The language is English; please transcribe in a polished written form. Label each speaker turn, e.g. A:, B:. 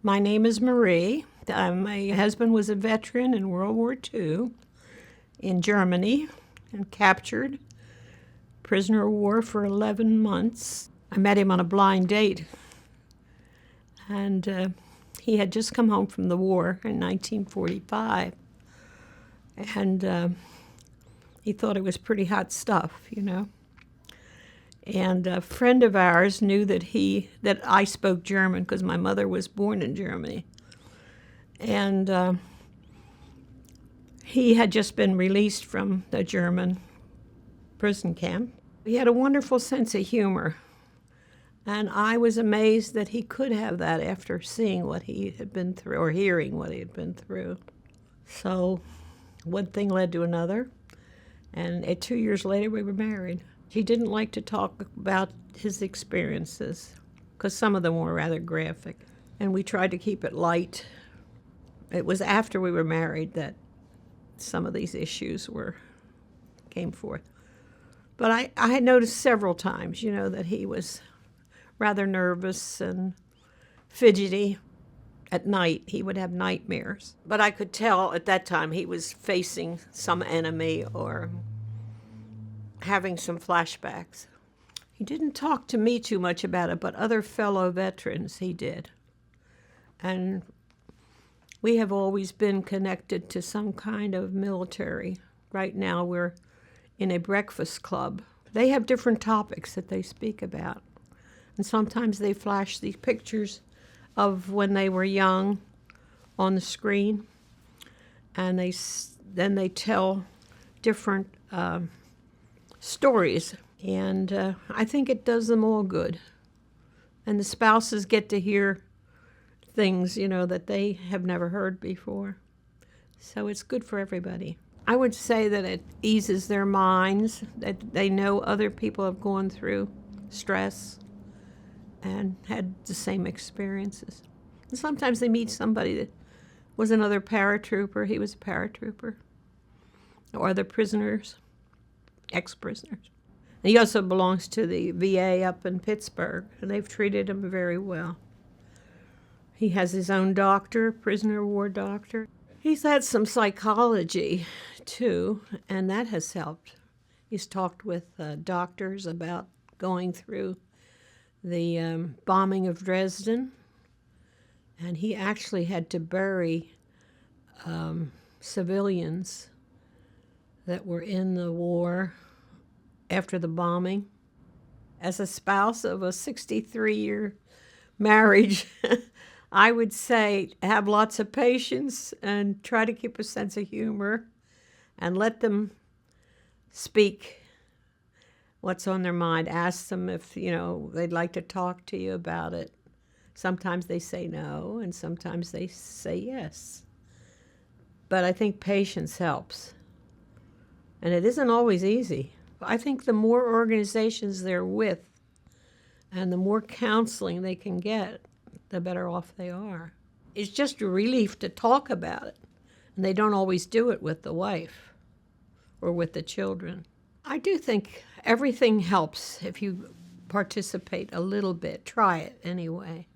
A: My name is Marie. My husband was a veteran in World War II in Germany and captured, prisoner of war for 11 months. I met him on a blind date, and he had just come home from the war in 1945, and he thought it was pretty hot stuff. And a friend of ours knew that I spoke German because my mother was born in Germany. And he had just been released from the German prison camp. He had a wonderful sense of humor. And I was amazed that he could have that after seeing what he had been through or hearing what he had been through. So one thing led to another. And 2 years later, we were married. He didn't like to talk about his experiences because some of them were rather graphic. And we tried to keep it light. It was after we were married that some of these issues came forth. But I had noticed several times, that he was rather nervous and fidgety. At night, he would have nightmares. But I could tell at that time he was facing some enemy or having some flashbacks. He didn't talk to me too much about it, but other fellow veterans he did. And we have always been connected to some kind of military. Right now we're in a breakfast club. They have different topics that they speak about. And sometimes they flash these pictures of when they were young on the screen. And then they tell different stories. And I think it does them all good. And the spouses get to hear things, that they have never heard before. So it's good for everybody. I would say that it eases their minds, that they know other people have gone through stress and had the same experiences. And sometimes they meet somebody that was another paratrooper. He was a paratrooper. Or other prisoners, ex-prisoners. And he also belongs to the VA up in Pittsburgh, and they've treated him very well. He has his own doctor, prisoner of war doctor. He's had some psychology, too, and that has helped. He's talked with doctors about going through the bombing of Dresden, and he actually had to bury civilians that were in the war after the bombing. As a spouse of a 63-year marriage, I would say have lots of patience and try to keep a sense of humor and let them speak what's on their mind. Ask them if, they'd like to talk to you about it. Sometimes they say no, and sometimes they say yes. But I think patience helps. And it isn't always easy. I think the more organizations they're with and the more counseling they can get, the better off they are. It's just a relief to talk about it. And they don't always do it with the wife or with the children. I do think everything helps if you participate a little bit. Try it anyway.